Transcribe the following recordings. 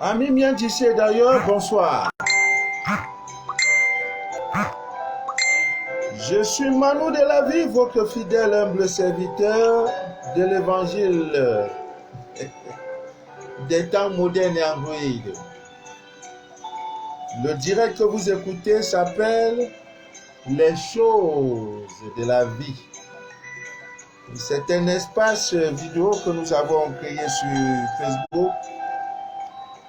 Ami bien d'ici d'ailleurs, bonsoir. Je suis Manu de la vie, votre fidèle humble serviteur de l'évangile des temps modernes et androïdes. Le direct que vous écoutez s'appelle Les choses de la vie. C'est un espace vidéo que nous avons créé sur Facebook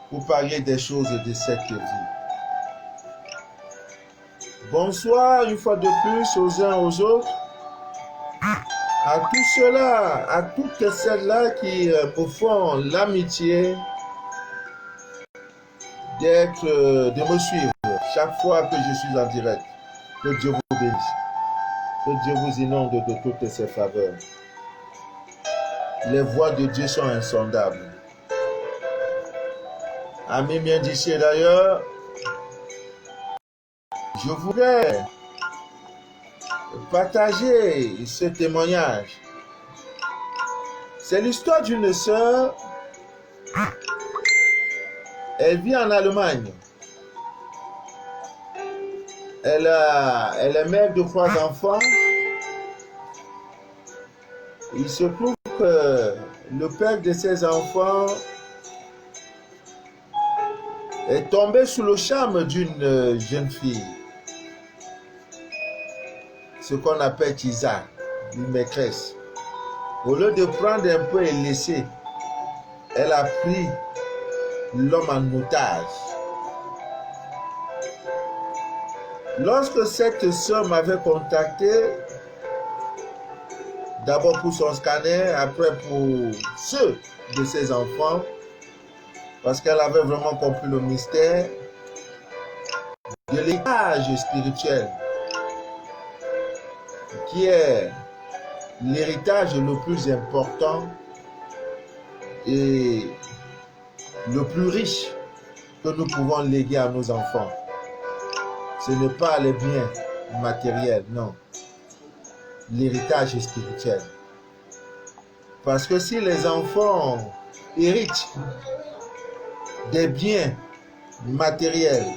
pour parler des choses de cette vie. Bonsoir une fois de plus aux uns aux autres, à tous ceux-là, à toutes celles-là qui me font l'amitié de me suivre chaque fois que je suis en direct. Que Dieu vous bénisse, que Dieu vous inonde de toutes ses faveurs. Les voies de Dieu sont insondables. Amis bien d'ici d'ailleurs, je voudrais partager ce témoignage. C'est l'histoire d'une sœur. Elle vit en Allemagne. Elle est mère de 3 enfants. Il se trouve que le père de ses enfants est tombé sous le charme d'une jeune fille. Ce qu'on appelle Tisa, une maîtresse. Au lieu de prendre un peu et laisser, elle a pris l'homme en otage. Lorsque cette soeur m'avait contacté, d'abord pour son scanner, après pour ceux de ses enfants, parce qu'elle avait vraiment compris le mystère de l'héritage spirituel, qui est l'héritage le plus important et le plus riche que nous pouvons léguer à nos enfants. Ce n'est pas les biens matériels, non. L'héritage spirituel. Parce que si les enfants héritent des biens matériels,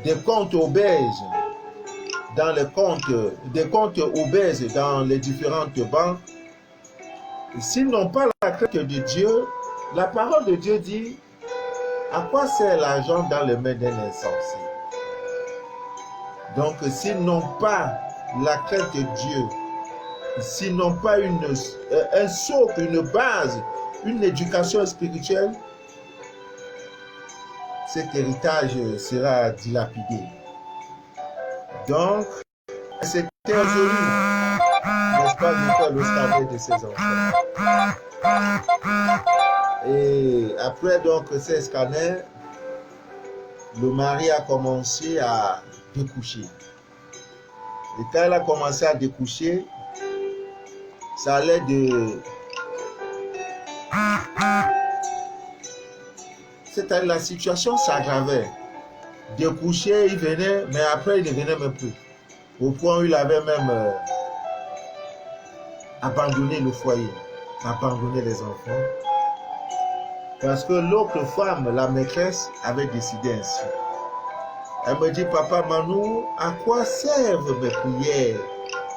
des comptes obèses dans les comptes, des comptes obèses dans les différentes banques, s'ils n'ont pas la crainte de Dieu, la parole de Dieu dit: à quoi sert l'argent dans les mains d'un insensé? Donc, s'ils n'ont pas la crainte de Dieu, s'ils n'ont pas un socle, une base, une éducation spirituelle, cet héritage sera dilapidé. Donc, c'était aujourd'hui, n'est-ce pas, de faire le scanner de ses enfants. Et après donc ces scanners, le mari a commencé à découcher. Et quand elle a commencé à découcher, ça allait de... C'est-à-dire la situation s'aggravait. Découcher, il venait, mais après il ne venait même plus. Au point où il avait même abandonné le foyer, abandonné les enfants. Parce que l'autre femme, la maîtresse, avait décidé ainsi. Elle me dit: papa Manu, à quoi servent mes prières?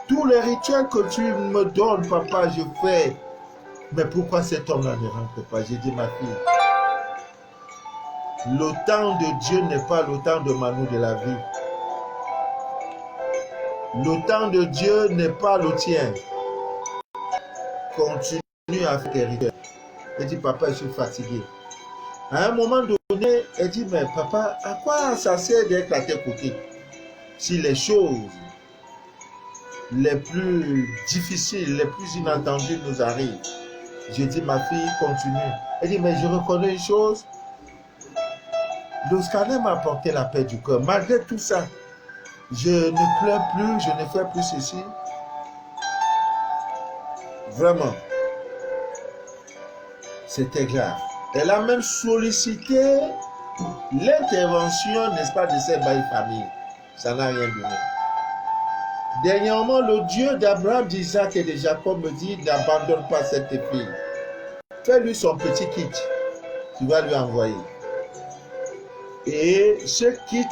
Tous les rituels que tu me donnes, papa, je fais. Mais pourquoi cet homme-là ne rentre pas? J'ai dit: ma fille, le temps de Dieu n'est pas le temps de Manu de la vie. Le temps de Dieu n'est pas le tien. Continue à faire tes rituels. Elle dit: papa, je suis fatigué. À un moment donné, elle dit, mais papa, à quoi ça sert d'être à tes côtés si les choses les plus difficiles, les plus inattendues nous arrivent? Je dis, ma fille, continue. Elle dit, mais je reconnais une chose, le scanner m'a apporté la paix du cœur. Malgré tout ça, je ne pleure plus, je ne fais plus ceci. Vraiment, c'était grave. Elle a même sollicité l'intervention, n'est-ce pas, de ces bails familles. Ça n'a rien donné. Dernièrement, le Dieu d'Abraham, d'Isaac et de Jacob me dit, n'abandonne pas cette fille. Fais-lui son petit kit. Tu vas lui envoyer. Et ce kit,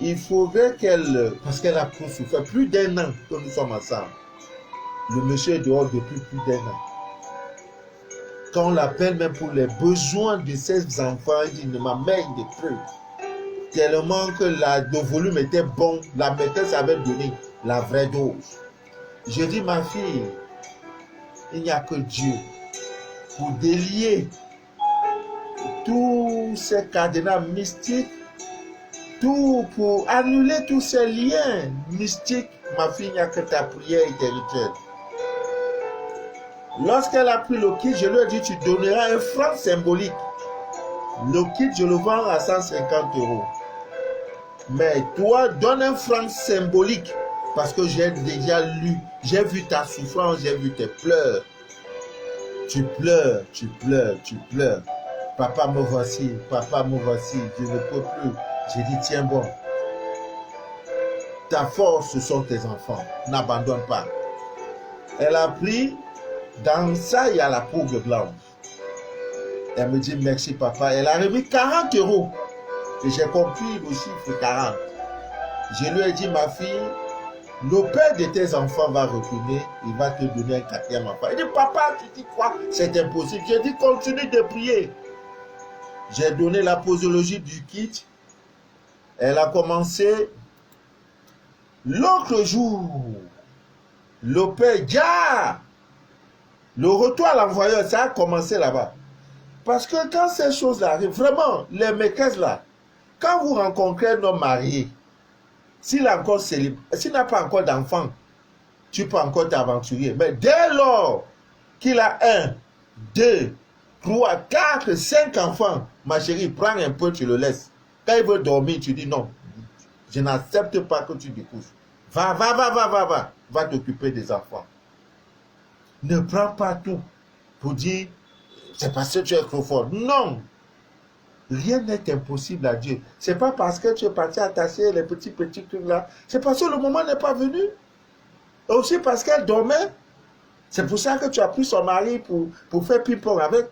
il faudrait qu'elle, parce qu'elle a souffert plus d'1 an que nous sommes ensemble. Le monsieur est dehors depuis plus d'1 an. Quand on l'appelle même pour les besoins de ses enfants, il dit, ne m'amène des trucs. Tellement que le volume était bon, la maîtresse avait donné la vraie dose. Je dis, ma fille, il n'y a que Dieu pour délier tous ces cadenas mystiques, tout pour annuler tous ces liens mystiques. Ma fille, il n'y a que ta prière et tes rituels. Lorsqu'elle a pris le kit, je lui ai dit, tu donneras un franc symbolique. Le kit, je le vends à 150 €. Mais toi, donne un franc symbolique. Parce que j'ai déjà lu, j'ai vu ta souffrance, j'ai vu tes pleurs. Tu pleures, tu pleures, tu pleures. Papa, me voici, je ne peux plus. J'ai dit, tiens bon. Ta force, ce sont tes enfants. N'abandonne pas. Elle a pris, dans ça, il y a la poudre blanche. Elle me dit, merci papa. Elle a remis 40 €. Et j'ai compris le chiffre 40. Je lui ai dit, ma fille, le père de tes enfants va retourner, il va te donner un 4e enfant. Il dit, papa, tu dis quoi? C'est impossible. J'ai dit, continue de prier. J'ai donné la posologie du kit. Elle a commencé l'autre jour. Le père, le retour à l'envoyeur, ça a commencé là-bas. Parce que quand ces choses-là arrivent, vraiment, les maîtresses là, quand vous rencontrez un homme marié, s'il a encore s'il n'a pas encore d'enfant, tu peux encore t'aventurer. Mais dès lors qu'il a 1, 2, 3, 4, 5 enfants, ma chérie, prends un peu, tu le laisses. Quand il veut dormir, tu dis non, je n'accepte pas que tu découches. Va t'occuper des enfants. Ne prends pas tout pour dire, c'est parce que tu es trop fort. Non, rien n'est impossible à Dieu. C'est pas parce que tu es parti attacher les petits trucs là. C'est parce que le moment n'est pas venu. Et aussi parce qu'elle dormait. C'est pour ça que tu as pris son mari pour faire ping-pong avec.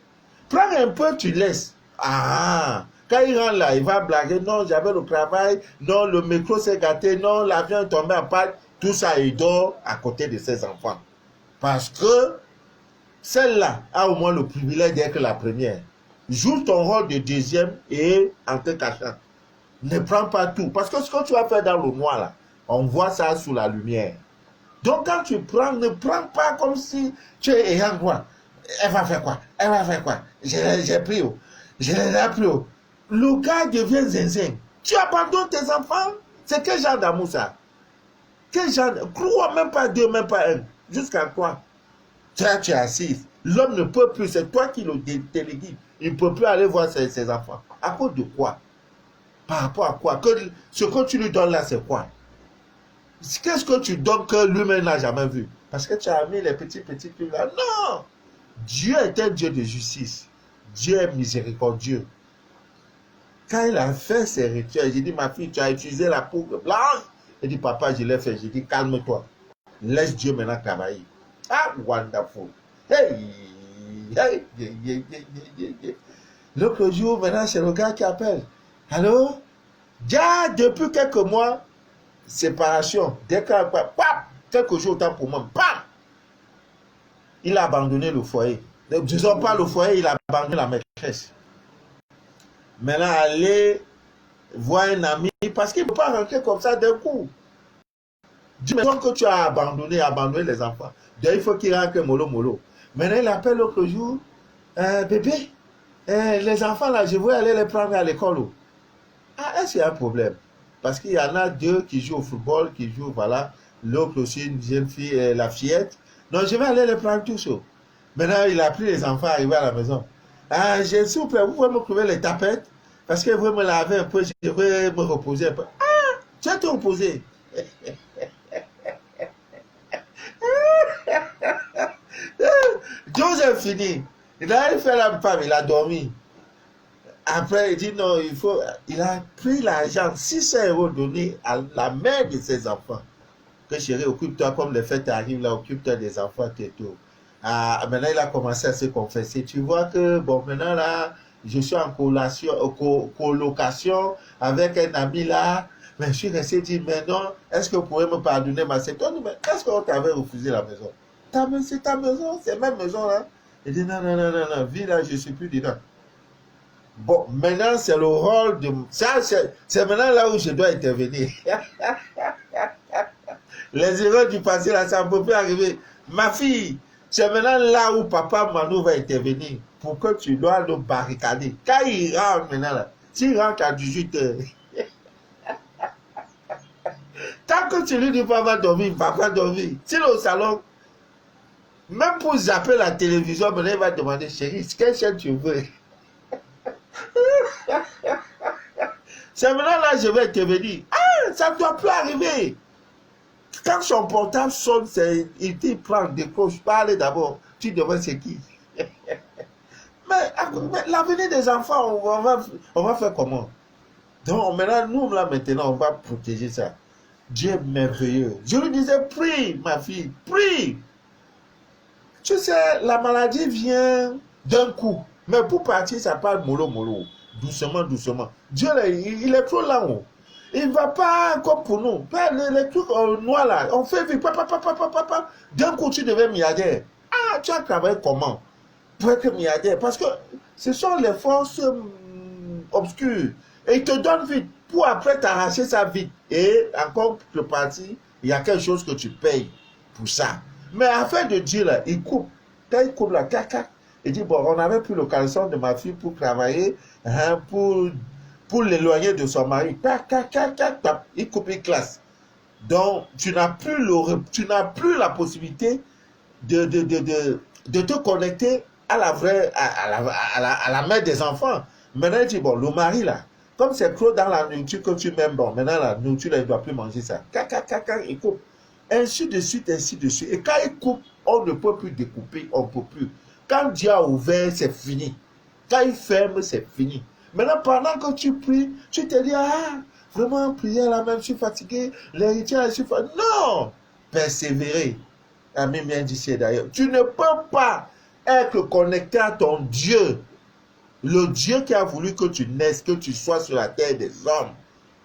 Prends un peu, tu laisses. Ah, quand il rentre là, il va blaguer. Non, j'avais le travail. Non, le micro s'est gâté. Non, l'avion est tombé en panne. Tout ça, il dort à côté de ses enfants. Parce que celle-là a au moins le privilège d'être la première. Joue ton rôle de deuxième et en te cachant. Ne prends pas tout. Parce que ce que tu vas faire dans le noir, là, on voit ça sous la lumière. Donc quand tu prends, ne prends pas comme si tu es ayant droit. Elle va faire quoi? Elle va faire quoi? J'ai pris. Je l'ai appris. Le gars devient zinzin. Tu abandonnes tes enfants? C'est quel genre d'amour ça? Quel genre? Crois même pas Dieu, même pas un. Jusqu'à quoi? Tu es assise. L'homme ne peut plus. C'est toi qui le délégues. Il ne peut plus aller voir ses enfants. À cause de quoi? Par rapport à quoi? Ce que tu lui donnes là, c'est quoi? Qu'est-ce que tu donnes que lui-même n'a jamais vu? Parce que tu as mis les petits trucs là. Non! Dieu est un Dieu de justice. Dieu est miséricordieux. Quand il a fait ses rituels, j'ai dit, ma fille, tu as utilisé la poudre blanche. Il dit, papa, je l'ai fait. J'ai dit, calme-toi. Laisse Dieu maintenant travailler. Ah, wonderful. Hey, hey, yeah. L'autre jour, maintenant, c'est le gars qui appelle. Allô? Depuis quelques mois, séparation. Dès qu'il quelques jours temps pour moi, bam! Il a abandonné le foyer. Disons pas le foyer, il a abandonné la maîtresse. Maintenant, aller voir un ami, parce qu'il ne peut pas rentrer comme ça d'un coup. Dis maintenant que tu as abandonné les enfants. Donc, il faut qu'il rentre mollo. Maintenant, il appelle l'autre jour, bébé, Et les enfants là, je veux aller les prendre à l'école. Ah, est-ce qu'il y a un problème? Parce qu'il y en a deux qui jouent au football, qui jouent, voilà. L'autre aussi, une jeune fille, la fillette. Donc, je vais aller les prendre tous. Maintenant, il a pris les enfants arrivés à la maison. Ah, j'ai souple, vous pouvez me trouver les tapettes? Parce que vous me laver un peu, je vais me reposer un peu. Ah, tu vas te reposer. Joseph fini. Il a fait la femme, il a dormi. Après, il dit non, il a pris l'argent, 600 € donné à la mère de ses enfants. Que chérie, occupe-toi, comme les fêtes arrivent là, occupe-toi des enfants et tout. Ah, maintenant, il a commencé à se confesser. Tu vois que, bon, maintenant là, je suis en colocation avec un ami là. Mais je suis resté dire, mais non, est-ce que vous pouvez me pardonner ma sœur? Mais est-ce qu'on t'avait refusé la maison? C'est ta maison, c'est ma maison là. Il dit, non, non, non, non, non, vis là, je ne suis plus dedans. Bon, maintenant, c'est le rôle de... Ça, c'est maintenant là où je dois intervenir. Les erreurs du passé, là, ça ne peut plus arriver. Ma fille, c'est maintenant là où papa Manu va intervenir pour que tu dois le barricader. Quand il rentre maintenant, là, s'il rentre à 18 h, tant que tu lui dis papa dormir, papa dormir. S'il est au salon, même pour zapper la télévision, maintenant il va demander, chérie, quelle chaîne tu veux? C'est maintenant là je vais intervenir. Ah, ça ne doit plus arriver. Quand son portable sonne, il dit prends, décroche, parle d'abord. Tu devrais c'est qui? Mais l'avenir des enfants, on va faire comment? Donc maintenant, nous là maintenant, on va protéger ça. Dieu est merveilleux. Je lui disais, prie, ma fille, prie. Tu sais, la maladie vient d'un coup. Mais pour partir, ça part mollo, mollo. Doucement, doucement. Dieu, il est trop là-haut. Il ne va pas comme pour nous. Les trucs noirs là, on fait vite. D'un coup, tu deviens milliardaire. Ah, tu as travaillé comment pour être milliardaire? Parce que ce sont les forces obscures. Et ils te donnent vite pour après t'arracher ça vite. Et encore pour partir, il y a quelque chose que tu payes pour ça. Mais afin de dire là, il coupe. Quand il coupe la caca, il dit, bon, on n'avait plus l'occasion de ma fille pour travailler, hein, pour l'éloigner de son mari. Il coupe une classe. Donc, tu n'as plus la possibilité de te connecter à la vraie, à la mère des enfants. Maintenant, il dit, bon, le mari là, comme c'est trop dans la nourriture que tu m'aimes, bon, maintenant la nourriture, là, il ne doit plus manger ça. Il coupe. Ainsi de suite, ainsi de suite. Et quand il coupe, on ne peut plus découper, on ne peut plus. Quand Dieu a ouvert, c'est fini. Quand il ferme, c'est fini. Maintenant, pendant que tu pries, tu te dis, ah, vraiment, prier là même, je suis fatigué, l'héritier, je suis fatigué. Non! Persévérer. Ami bien dit d'ailleurs. Tu ne peux pas être connecté à ton Dieu. Le Dieu qui a voulu que tu naisses, que tu sois sur la terre des hommes.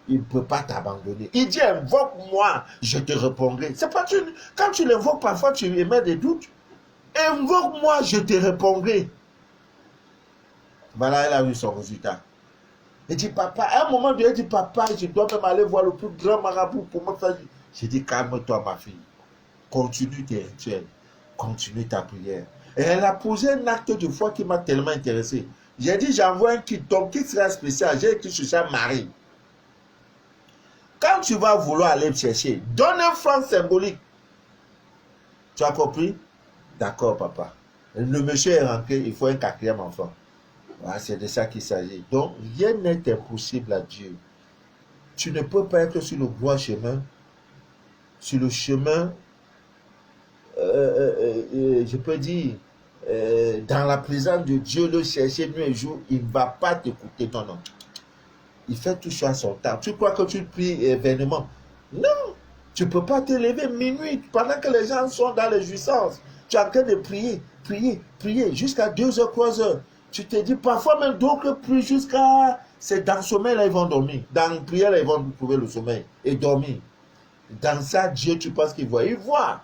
Il ne peut pas t'abandonner. Il dit, invoque-moi, je te répondrai. C'est pas quand tu l'invoques, parfois tu émets des doutes. Invoque-moi, je te répondrai. Voilà, elle a eu son résultat. Il dit, papa, à un moment donné, il dit, papa, je dois même aller voir le plus grand marabout pour me faire. J'ai dit, calme-toi, ma fille. Continue tes rituels. Continue ta prière. Et elle a posé un acte de foi qui m'a tellement intéressé. J'ai dit, j'envoie un kit. Ton kit sera spécial. J'ai écrit sur ça, Marie. Quand tu vas vouloir aller me chercher, donne un franc symbolique. Tu as compris? D'accord, papa. Le monsieur est rentré, il faut un quatrième enfant. Voilà, c'est de ça qu'il s'agit. Donc, rien n'est impossible à Dieu. Tu ne peux pas être sur le droit chemin, sur le chemin, je peux dire, dans la présence de Dieu, le chercher nuit et jour, il ne va pas t'écouter. Non, non. Il fait tout ça à son temps. Tu crois que tu pries événement? Non. Tu ne peux pas te lever minuit pendant que les gens sont dans les jouissances. Tu es en train de prier, prier, prier jusqu'à 2 h, 3 h. Tu te dis, parfois même d'autres prient jusqu'à... C'est dans le sommeil, là, ils vont dormir. Dans la prière, là, ils vont trouver le sommeil et dormir. Dans ça, Dieu, tu penses qu'il voit? Il voit.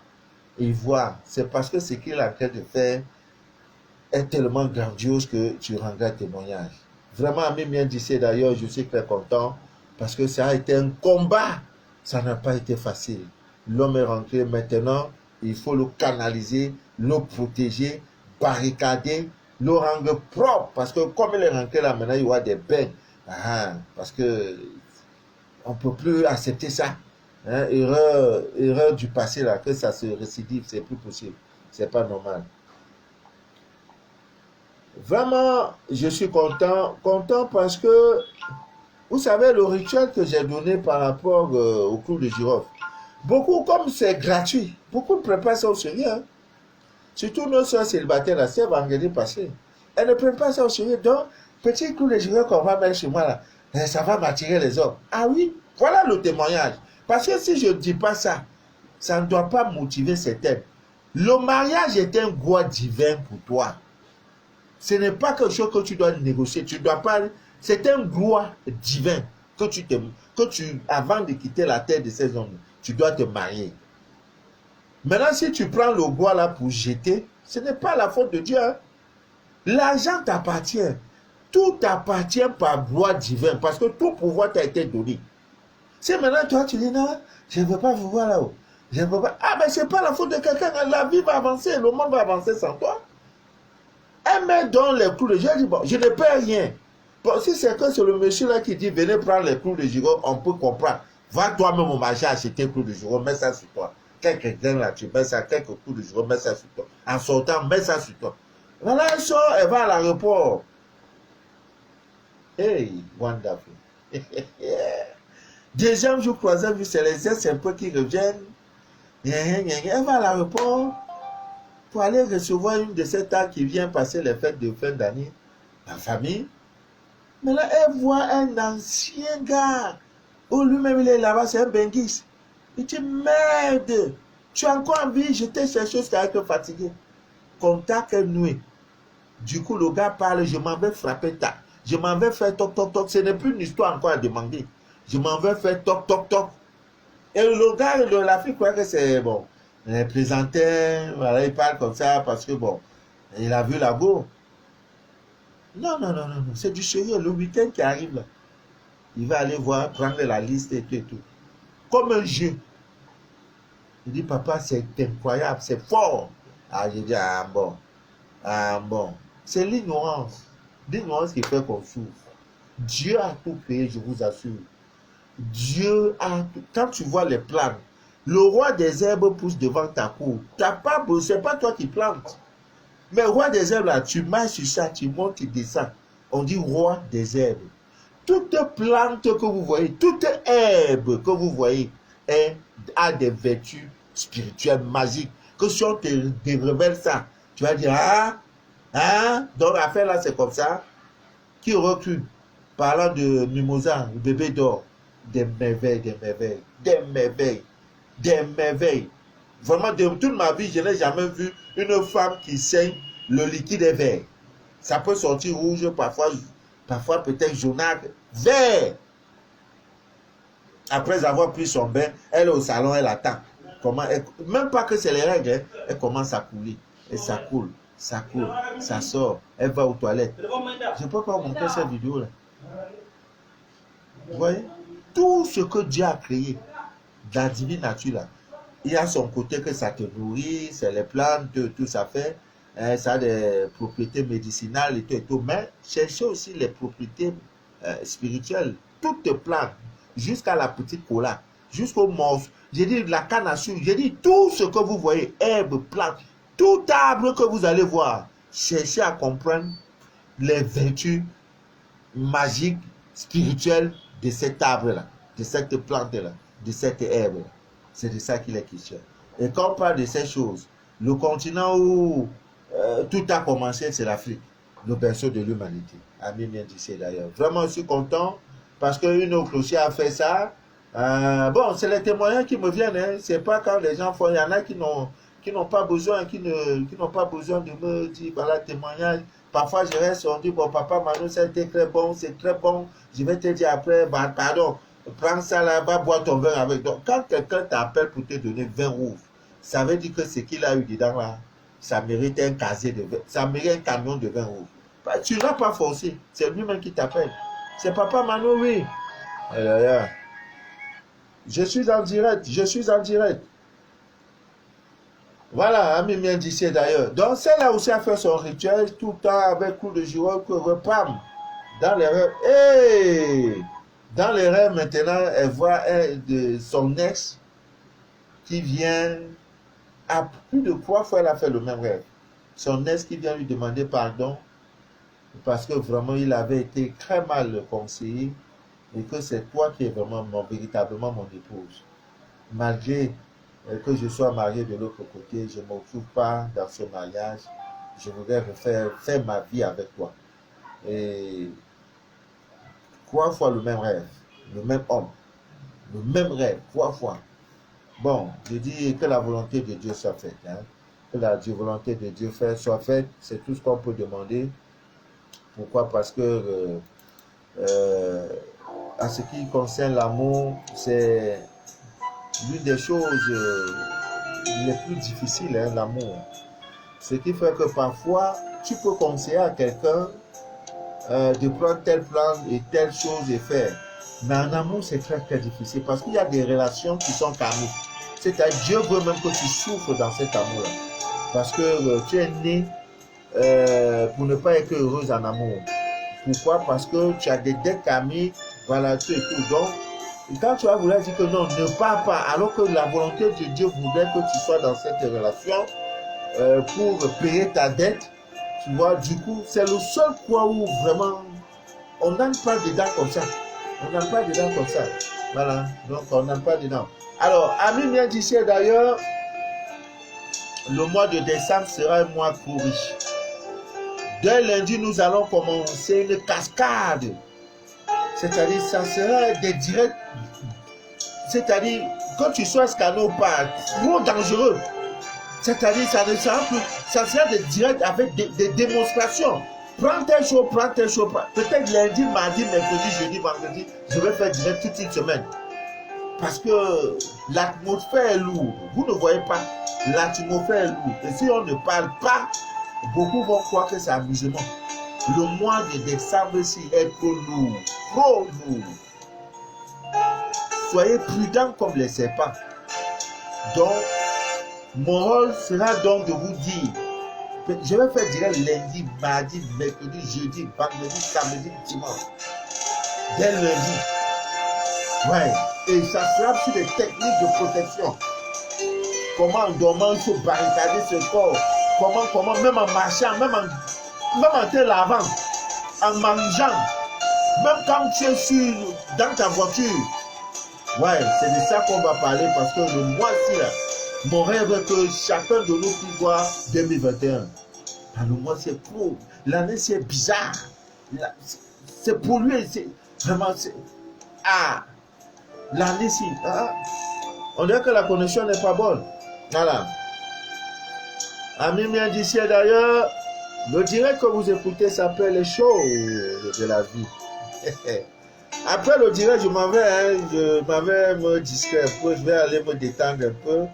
Il voit. C'est parce que ce qu'il est en train de faire est tellement grandiose que tu rendras témoignage. Vraiment, Ami bien d'ici d'ailleurs, je suis très content parce que ça a été un combat. Ça n'a pas été facile. L'homme est rentré maintenant, il faut le canaliser, le protéger, barricader, le rendre propre, parce que comme il est rentré là, maintenant, il y aura des bains. Parce que on ne peut plus accepter ça. Hein, erreur du passé, là, que ça se récidive, c'est plus possible. C'est pas normal. Vraiment, je suis content parce que, vous savez, le rituel que j'ai donné par rapport au clou de girofle, beaucoup, comme c'est gratuit, beaucoup préparent ça au sérieux. Hein. Surtout nos soeurs célibataires, là, c'est vendredi passé. Elles ne prennent pas ça au sérieux. Donc, petit clou de girofle qu'on va mettre chez moi, là, ça va m'attirer les hommes. Ah oui, voilà le témoignage. Parce que si je ne dis pas ça, ça ne doit pas motiver certains. Le mariage est un droit divin pour toi. Ce n'est pas quelque chose que tu dois négocier. Tu dois pas. C'est un droit divin que tu, avant de quitter la terre de ces hommes, tu dois te marier. Maintenant, si tu prends le bois là pour jeter, ce n'est pas la faute de Dieu. Hein. L'argent t'appartient. Tout t'appartient par droit divin parce que tout pouvoir t'a été donné. Si maintenant toi tu dis non, je ne veux pas vous voir là-haut. Je ne veux pas. Ah ben c'est pas la faute de quelqu'un. La vie va avancer, le monde va avancer sans toi. Elle met dans les clous de girofle. Je dis bon, je ne perds rien. Bon, si c'est que c'est le monsieur là qui dit venez prendre les clous de girofle, on peut comprendre. Va toi-même au marché acheter un clou de girofle, mets ça sur toi. Quelques graines là, tu mets ça, quelques clous de girofle, mets ça sur toi. En sortant, mets ça sur toi. Voilà, elle sort, elle va à l'aéroport. Hey, wonderful. Deuxième jour, troisième jour, c'est les un peu qui reviennent. Elle va à l'aéroport pour aller recevoir une de ces tas qui vient passer les fêtes de fin d'année en famille. Mais là, elle voit un ancien gars. Oh, lui-même, il est là-bas, c'est un benguis. Il dit, merde, tu as encore envie, je t'ai cherché jusqu'à être fatigué. Contact nuit. Du coup, le gars parle, je m'en vais frapper ta. Je m'en vais faire toc, toc, toc. Ce n'est plus une histoire encore à demander. Je m'en vais faire toc, toc, toc. Et le gars de la fille croit que c'est bon. Il plaisantait, voilà, il parle comme ça parce que bon, il a vu la go. Non, non, non, non, non. C'est du sérieux. Le week-end qui arrive là, il va aller voir, prendre la liste et tout et tout. Comme un jeu. Il dit, papa, c'est incroyable, c'est fort. Ah, j'ai dit, ah bon. Ah bon. C'est l'ignorance. L'ignorance qui fait qu'on souffre. Dieu a tout créé, je vous assure. Dieu a tout. Quand tu vois les plantes, le roi des herbes pousse devant ta cour. T'as pas, c'est pas toi qui plantes. Mais roi des herbes, là, tu marches sur ça, tu montes, tu descends. On dit roi des herbes. Toute plante que vous voyez, toute herbe que vous voyez a des vertus spirituelles magiques. Que si on te révèle ça, tu vas dire, donc l'affaire là, c'est comme ça. Qui recule? Parlant de Mimosa, le bébé d'or, des merveilles, des merveilles, des merveilles, des merveilles. Vraiment, de toute ma vie, je n'ai jamais vu une femme qui saigne, le liquide est vert. Ça peut sortir rouge, parfois peut-être jaunâtre, vert. Après avoir pris son bain, elle est au salon, elle attend. Même pas que c'est les règles, hein, elle commence à couler. Et ça coule, ça sort. Elle va aux toilettes. Je ne peux pas vous montrer cette vidéo-là. Vous voyez? Tout ce que Dieu a créé, dans la divine nature, là, il y a son côté que ça te nourrit, c'est les plantes, tout ça fait. Ça a des propriétés médicinales et tout. Mais cherchez aussi les propriétés spirituelles. Toutes les plantes, jusqu'à la petite cola, jusqu'au morceau. J'ai dit la canne à sucre, j'ai dit tout ce que vous voyez, herbes, plantes, tout arbre que vous allez voir. Cherchez à comprendre les vertus magiques, spirituelles de cet arbre-là, de cette plante-là, de cette herbe-là. C'est de ça qu'il est question. Et quand on parle de ces choses, le continent où tout a commencé, c'est l'Afrique, le berceau de l'humanité. Ami bien dit d'ailleurs. Vraiment, je suis content parce qu'une autre aussi a fait ça. Bon, c'est les témoignages qui me viennent. Hein. C'est pas quand les gens font. Il y en a qui n'ont pas besoin, qui n'ont pas besoin de me dire voilà témoignage. Parfois, je reste, on dit bon, papa Manu, ça a été très bon, c'est très bon. Je vais te dire après, bah, pardon. Prends ça là, va boire ton vin avec. Donc, quand quelqu'un t'appelle pour te donner 20 roues, ça veut dire que ce qu'il a eu dedans là, ça mérite un casier de vin, ça mérite un camion de 20 roues. Bah, tu n'as pas forcé, c'est lui-même qui t'appelle. C'est papa Manu, oui. Je suis en direct, je suis en direct. Voilà, Ami bien d'ici d'ailleurs. Donc, celle-là aussi a fait son rituel tout le temps avec coup de jour, que repam. Dans les rêves, hey! Dans les rêves, maintenant, elle voit son ex qui vient, à plus de 3 fois, elle a fait le même rêve. Son ex qui vient lui demander pardon parce que vraiment, il avait été très mal conseillé et que c'est toi qui es vraiment véritablement mon épouse. Malgré que je sois marié de l'autre côté, je ne me retrouve pas dans ce mariage. Je voudrais faire ma vie avec toi. Et 3 fois le même rêve, le même homme, le même rêve, 3 fois. Bon, je dis que la volonté de Dieu soit faite. Hein. Que la volonté de Dieu soit faite, c'est tout ce qu'on peut demander. Pourquoi? Parce que en ce qui concerne l'amour, c'est l'une des choses les plus difficiles, hein, l'amour. Ce qui fait que parfois, tu peux conseiller à quelqu'un de prendre tel plan et telle chose et faire. Mais en amour, c'est très très difficile parce qu'il y a des relations qui sont karmiques. C'est-à-dire, Dieu veut même que tu souffres dans cet amour-là. Parce que tu es né pour ne pas être heureuse en amour. Pourquoi? Parce que tu as des dettes karmiques, voilà, tout et tout. Donc, quand tu vas vouloir dire que non, ne pars pas, alors que la volonté de Dieu voudrait que tu sois dans cette relation pour payer ta dette, tu vois, du coup, c'est le seul point où vraiment on n'entre pas dedans comme ça. On n'entre pas dedans comme ça. Voilà, donc on n'entre pas dedans. Alors, Ami vient d'ici d'ailleurs, le mois de décembre sera un mois trop riche. Dès lundi, nous allons commencer une cascade. C'est-à-dire, ça sera des directs. C'est-à-dire, quand tu sois scanné ou pas, trop dangereux. C'est-à-dire, ça ne sera plus. Ça sera des directs avec des démonstrations. Prends tes choses, prends tes choses. Peut-être lundi, mardi, mercredi, jeudi, vendredi, je vais faire direct toute une semaine. Parce que l'atmosphère est lourde. Vous ne voyez pas, l'atmosphère est lourde. Et si on ne parle pas, beaucoup vont croire que c'est amusement. Le mois de décembre ici est trop lourd. Trop lourd. Soyez prudents comme les serpents. Donc, mon rôle sera donc de vous dire, je vais faire direct lundi, mardi, mercredi, jeudi, vendredi, samedi, dimanche. Dès lundi. Ouais. Et ça sera sur des techniques de protection. Comment en dormant, il faut barricader ce corps. Comment, même en marchant, même en te lavant, en mangeant, même quand tu es dans ta voiture. Ouais, c'est de ça qu'on va parler parce que le mois-ci, là, mon rêve est que chacun de nous puisse voir 2021. Le mois-ci est trop. L'année, c'est bizarre. C'est pollué. C'est vraiment. L'année-ci. On dirait que la connexion n'est pas bonne. Voilà. Ami bien d'ici d'ailleurs, le direct que vous écoutez s'appelle les choses de la vie. Après le direct, je m'en vais me distraire un peu, je vais aller me détendre un peu.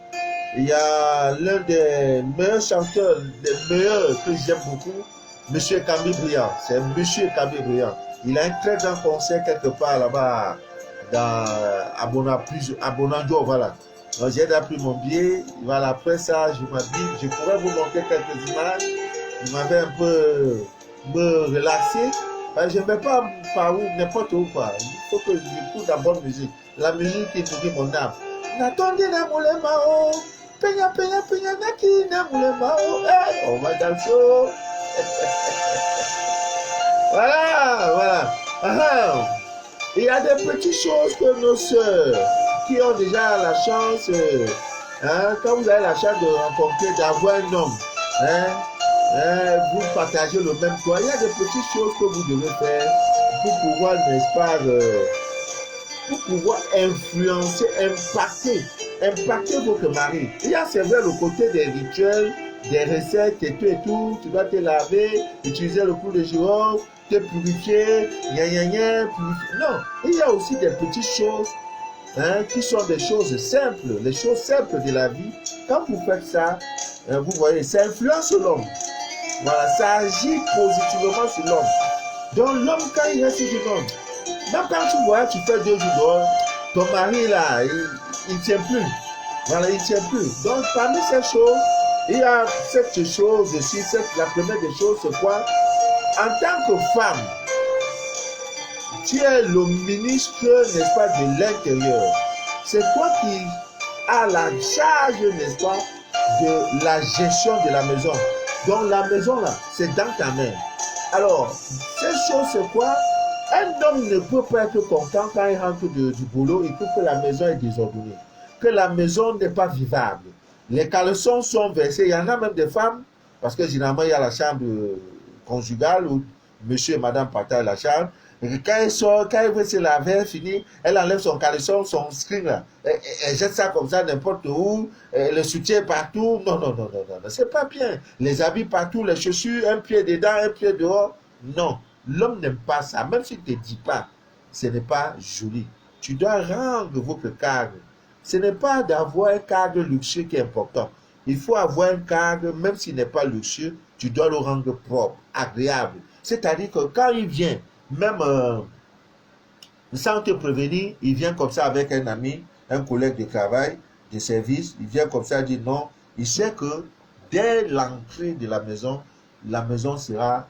Il y a l'un des meilleurs chanteurs, des meilleurs que j'aime beaucoup, Monsieur Camille Briand. C'est Monsieur Camille Briand. Il a un très grand concert quelque part là-bas dans Abonanjo, voilà. Donc j'ai déjà pris mon billet, voilà, après ça, je m'habille, je pourrais vous montrer quelques images. Je m'avais un peu me relaxer. Je ne vais pas par où, n'importe où, quoi. Il faut que j'écoute la bonne musique. La musique qui nourrit mon âme. N'attendez na moule mao. Peña, peña, peña, naki na moule mao. Hey, on va danser. Voilà. Il y a des petites choses que nos sœurs qui ont déjà la chance, quand vous avez la chance de rencontrer, d'avoir un homme, vous partagez le même toit. Il y a des petites choses que vous devez faire pour pouvoir, n'est-ce pas, pour pouvoir influencer, impacter votre mari. Il y a, c'est vrai, le côté des rituels, des recettes et tout. Tu dois te laver, utiliser le clou de girofle, te purifier, purifier. Non, il y a aussi des petites choses qui sont des choses simples, les choses simples de la vie. Quand vous faites ça, vous voyez, ça influence l'homme. Voilà, ça agit positivement sur l'homme. Donc l'homme, quand il reste du homme, même quand tu vois, tu fais 2 jours dehors, ton mari là, il ne tient plus. Voilà, il ne tient plus. Donc parmi ces choses, Il y a cette chose aussi, la première des choses, c'est quoi? En tant que femme, tu es le ministre, n'est-ce pas, de l'Intérieur. C'est toi qui as la charge, n'est-ce pas, de la gestion de la maison. Donc la maison, là, c'est dans ta main. Alors, cette chose, c'est quoi? Un homme ne peut pas être content quand il rentre du boulot et que la maison est désordonnée, que la maison n'est pas vivable. Les caleçons sont versés. Il y en a même des femmes, parce que généralement, il y a la chambre conjugale où monsieur et madame partagent la chambre. Et quand elle sort, quand elle veut se laver, fini, elle enlève son caleçon, son string là. Elle jette ça comme ça n'importe où, le soutien partout. Non, non, non, non, non, non, c'est pas bien. Les habits partout, les chaussures, un pied dedans, un pied dehors. Non, l'homme n'aime pas ça. Même s'il ne te dit pas, ce n'est pas joli. Tu dois rendre votre cadre. Ce n'est pas d'avoir un cadre luxueux qui est important. Il faut avoir un cadre, même s'il n'est pas luxueux, tu dois le rendre propre, agréable. C'est-à-dire que quand il vient, même sans te prévenir, il vient comme ça avec un ami, un collègue de travail, de service, il vient comme ça, dit non, il sait que dès l'entrée de la maison sera,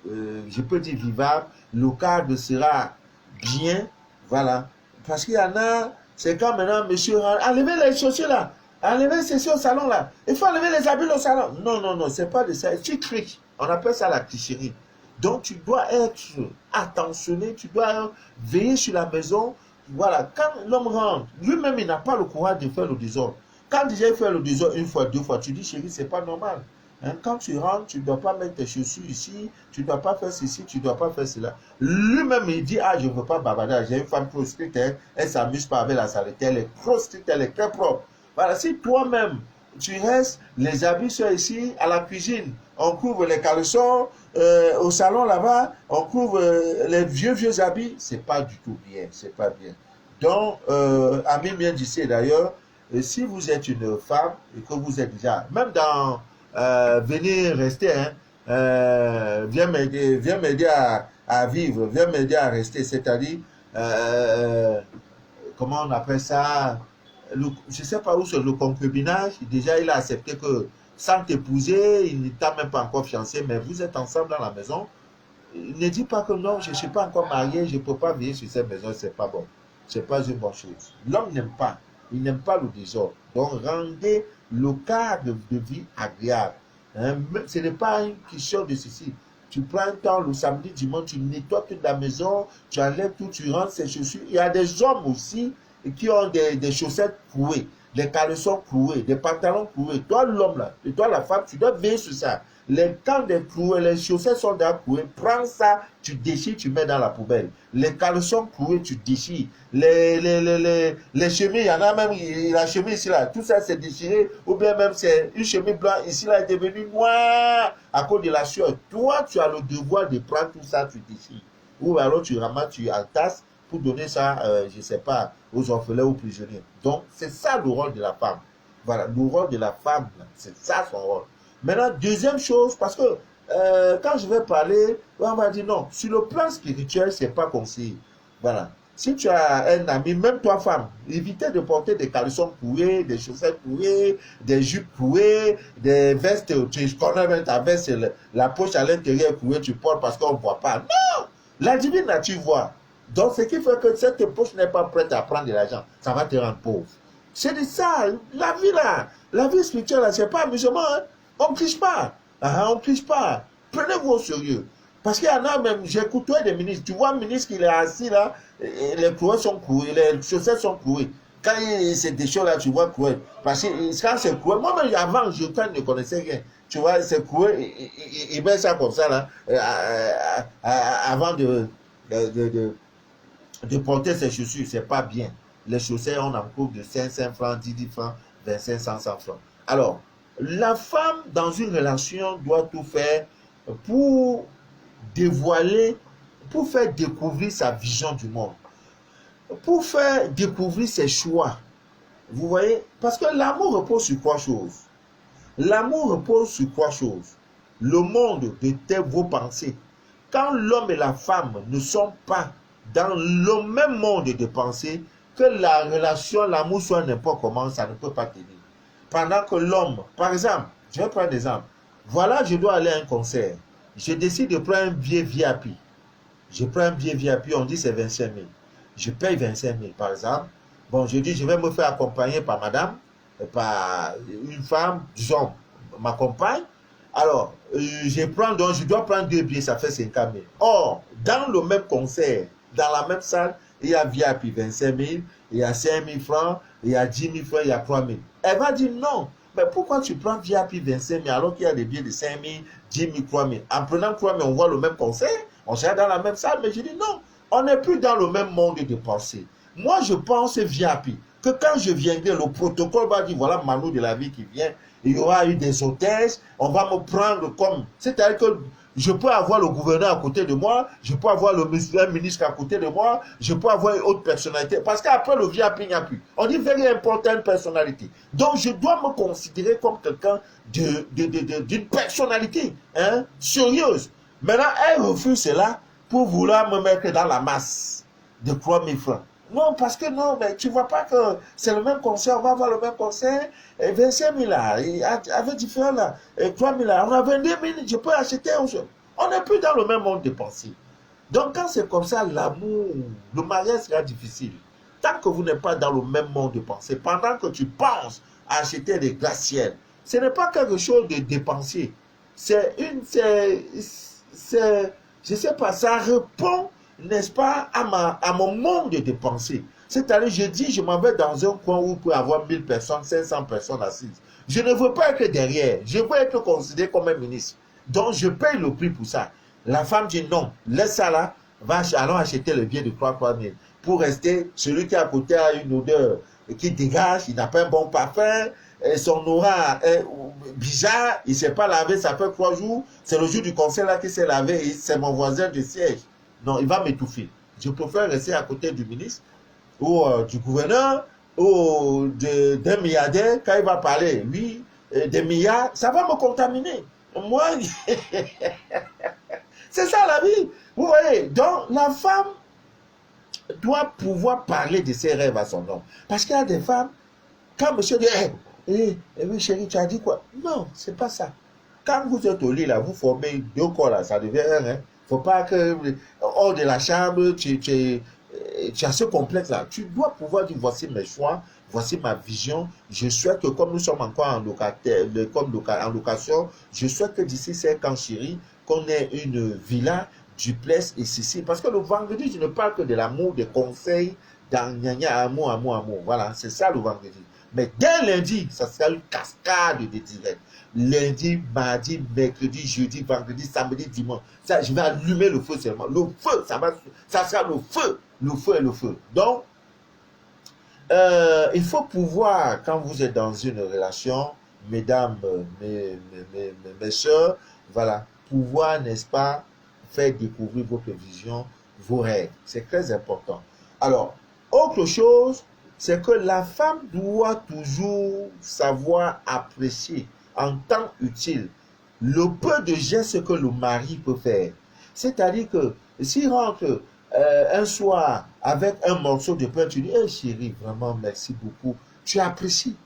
je peux dire vivable, le cadre sera bien, voilà. Parce qu'il y en a, c'est quand maintenant monsieur rentre, enlevez les chaussures là, enlevez ceci au salon là, il faut enlever les habits au salon. Non, non, non, c'est pas de ça, tu triches, on appelle ça la tricherie. Donc, tu dois être attentionné, tu dois veiller sur la maison. Voilà, quand l'homme rentre, lui-même, il n'a pas le courage de faire le désordre. Quand déjà il fait le désordre une fois, deux fois, tu dis, chérie, c'est pas normal. Hein, quand tu rentres, tu ne dois pas mettre tes chaussures ici, tu ne dois pas faire ceci, tu ne dois pas faire cela. Lui-même, il dit, ah, je ne veux pas bavarder, j'ai une femme trop stricte, hein, elle ne s'amuse pas avec la saleté, elle est trop stricte, elle est très propre. Voilà, si toi-même, tu restes, les habits sont ici, à la cuisine, on couvre les caleçons, au salon là-bas, on couvre les vieux habits, c'est pas du tout bien, c'est pas bien. Donc, Ami bien d'ici d'ailleurs, si vous êtes une femme et que vous êtes déjà, même dans venir rester, hein, viens m'aider à vivre, viens m'aider à rester, c'est-à-dire, comment on appelle ça, je ne sais pas où c'est le concubinage, déjà il a accepté que sans t'épouser, il ne t'a même pas encore fiancé, mais vous êtes ensemble dans la maison. Ne dis pas que non, je ne suis pas encore marié, je ne peux pas vivre sur cette maison, c'est pas bon. C'est pas une bonne chose. L'homme n'aime pas, il n'aime pas le désordre. Donc rendez le cadre de vie agréable. Hein? Ce n'est pas une question de ceci. Tu prends un temps le samedi, dimanche, tu nettoies toute la maison, tu enlèves tout, tu rentres ses chaussures. Il y a des hommes aussi qui ont des chaussettes trouées, des caleçons troués, des pantalons troués. Toi, l'homme là, et toi, la femme, tu dois veiller sur ça. Les temps des troués, les chaussettes sont déjà trouées. Prends ça, tu déchires, tu mets dans la poubelle. Les caleçons troués, tu déchires. Les chemises, il y en a même, la chemise ici là, tout ça c'est déchiré. Ou bien même c'est une chemise blanche ici là est devenue noire à cause de la sueur. Toi, tu as le devoir de prendre tout ça, tu déchires. Ou alors tu ramasses, tu entasses pour donner ça, je ne sais pas, aux orphelins ou prisonniers. Donc, c'est ça le rôle de la femme. Voilà, le rôle de la femme, c'est ça son rôle. Maintenant, deuxième chose, parce que quand je vais parler, on va dire non, sur le plan spirituel, c'est pas conseillé. Voilà. Si tu as un ami, même toi femme, évitez de porter des caleçons troués, des chaussettes trouées, des jupes trouées, des vestes, tu connais même ta veste, la poche à l'intérieur trouée, tu portes parce qu'on ne voit pas. Non! La divine nature voit. Donc, ce qui fait que cette poche n'est pas prête à prendre de l'argent, ça va te rendre pauvre. C'est de ça, la vie là, la vie spirituelle, c'est pas amusement, hein? On ne triche pas. On ne triche pas. Prenez-vous au sérieux. Parce qu'il y en a même, j'ai côtoyé des ministres. Tu vois un ministre qui est assis là, les clouets sont cloués, les chaussettes sont clouées. Quand c'est des choses là, tu vois cloué. Parce que quand c'est cloué, moi-même avant, je ne connaissais rien. Tu vois, c'est cloué, il met ça comme ça là, avant de porter ses chaussures. C'est pas bien. Les chaussettes, on en coûte de 500 francs, 10 francs, 25, 100 francs. Alors, la femme dans une relation doit tout faire pour dévoiler, pour faire découvrir sa vision du monde, pour faire découvrir ses choix. Vous voyez? Parce que l'amour repose sur trois choses. L'amour repose sur trois choses. Le monde de vos pensées. Quand l'homme et la femme ne sont pas dans le même monde de pensée, que la relation, l'amour soit n'importe comment, ça ne peut pas tenir. pendant que l'homme, par exemple, je vais prendre un exemple. Voilà, je dois aller à un concert. Je décide de prendre un billet VIP. Je prends un billet VIP, on dit c'est 25 000. Je paye 25 000, par exemple. Bon, je dis, je vais me faire accompagner par madame, par une femme, disons, ma compagne. Alors, je dois prendre 2 billets, ça fait 50 000. Or, dans le même concert, dans la même salle, il y a VIP 25 000, il y a 5 000 francs, il y a 10 000 francs, il y a 3 000. Elle va dire non. Mais pourquoi tu prends VIP 25 000 alors qu'il y a des billets de 5 000, 10 000, 3 000? En prenant 3 000, on voit le même concert, on sera dans la même salle, mais je dis non. On n'est plus dans le même monde de pensée. Moi, je pense VIP, que quand je viendrai, le protocole va dire, voilà Manu de la vie qui vient, il y aura eu des hôtesses, on va me prendre comme... C'est-à-dire que je peux avoir le gouverneur à côté de moi, je peux avoir le ministre à côté de moi, je peux avoir une autre personnalité. Parce qu'après le VIP, il n'y a plus. On dit very important personnalité. Donc, je dois me considérer comme quelqu'un d'une personnalité sérieuse. Maintenant, elle refuse cela pour vouloir me mettre dans la masse de 3 000 francs. Non, parce que non, mais tu ne vois pas que c'est le même concert, on va avoir le même concert, 25 000 là, avec différents là, 3 000 là, on a 22 000, je peux acheter. On n'est plus dans le même monde de pensée. Donc quand c'est comme ça, l'amour, le mariage sera difficile. Tant que vous n'êtes pas dans le même monde de pensée, pendant que tu penses à acheter des glaciers, ce n'est pas quelque chose de dépensier. Je ne sais pas, ça répond, n'est-ce pas, à mon monde de pensée. C'est-à-dire, je dis, je m'en vais dans un coin où il peut y avoir 1000 personnes, 500 personnes assises. Je ne veux pas être derrière, je veux être considéré comme un ministre. Donc, je paye le prix pour ça. La femme dit non, laisse ça là, allons acheter le billet de 3 000. Pour rester, celui qui est à côté a une odeur qui dégage, il n'a pas un bon parfum, son aura est bizarre, il ne s'est pas lavé, ça fait 3 jours, c'est le jour du concert là qu'il s'est lavé, et c'est mon voisin de siège. Non, il va m'étouffer. Je préfère rester à côté du ministre, ou du gouverneur, ou d'un milliardaire, quand il va parler, lui, des milliards, ça va me contaminer. Moi, c'est ça la vie. Vous voyez, donc la femme doit pouvoir parler de ses rêves à son homme. Parce qu'il y a des femmes, quand monsieur dit, oui chérie, tu as dit quoi? Non, c'est pas ça. Quand vous êtes au lit, là, vous formez 2 corps, là, ça devient un. Il ne faut pas que, hors de la chambre, tu as ce complexe-là. Tu dois pouvoir dire, voici mes choix, voici ma vision. Je souhaite que, comme nous sommes encore en location, je souhaite que d'ici 5 ans, chérie, qu'on ait une villa, duplex et ceci. Parce que le vendredi, je ne parle que de l'amour, des conseils, dans amour, amour, amour. Voilà, c'est ça le vendredi. Mais dès lundi, ça sera une cascade de directs. Lundi, mardi, mercredi, jeudi, vendredi, samedi, dimanche. Ça, je vais allumer le feu seulement. Le feu, ça sera le feu. Le feu et le feu. Donc, il faut pouvoir, quand vous êtes dans une relation, mesdames, mes soeurs, voilà, pouvoir, n'est-ce pas, faire découvrir votre vision, vos rêves. C'est très important. Alors, autre chose, c'est que la femme doit toujours savoir apprécier en temps utile le peu de gestes que le mari peut faire. C'est-à-dire que s'il rentre un soir avec un morceau de pain, tu dis, hey, chérie, vraiment merci beaucoup. Tu apprécies.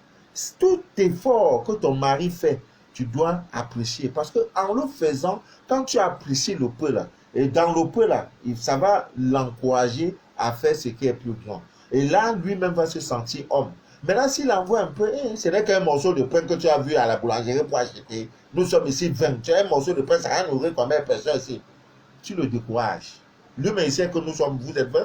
Tout effort que ton mari fait, tu dois apprécier. Parce qu'en le faisant, quand tu apprécies le peu là, et dans le peu là, ça va l'encourager à faire ce qui est plus grand. Et là, lui-même va se sentir homme. Maintenant, s'il envoie un peu, ce n'est qu'un morceau de pain que tu as vu à la boulangerie pour acheter. Nous sommes ici 20. Tu as un morceau de pain, ça va nourrir combien de personnes ici? Tu le décourages. Lui-même, il sait que vous êtes 20.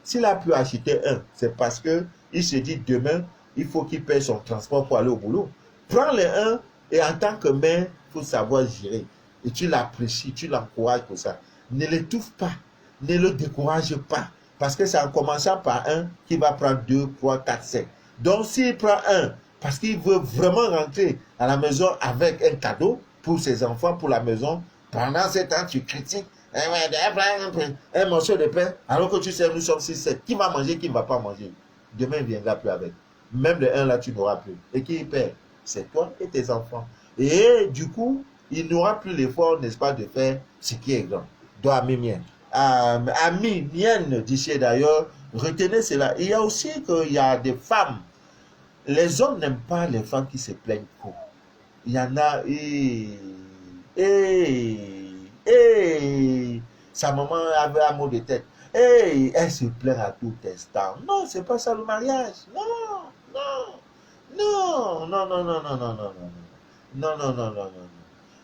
S'il a pu acheter un, c'est parce qu'il se dit demain, il faut qu'il paye son transport pour aller au boulot. Prends les un et en tant que mère, il faut savoir gérer. Et tu l'apprécies, tu l'encourages pour ça. Ne l'étouffe pas, ne le décourage pas. Parce que c'est en commençant par un qu'il va prendre 2, 3, 4, 5. Donc s'il prend un, parce qu'il veut vraiment rentrer à la maison avec un cadeau pour ses enfants, pour la maison, pendant ce temps, tu critiques. Un morceau de pain, alors que tu sais, nous sommes 6-7. Qui va manger, qui ne va pas manger? Demain, il ne viendra plus avec. Même le 1 là, tu n'auras plus. Et qui paie? C'est toi et tes enfants. Et du coup, il n'aura plus l'effort, n'est-ce pas, de faire ce qui est grand. Donc, ami mien. Ami mienne, d'ici d'ailleurs, retenez cela. Il y a aussi qu'il y a des femmes Les hommes n'aiment pas les femmes qui se plaignent trop. Il y en a, sa maman avait un mot de tête. Elle se plaint à tout instant. Non, c'est pas ça le mariage. Non, non, non, non, non, non, non, non, non, non, non, non, non, non, non.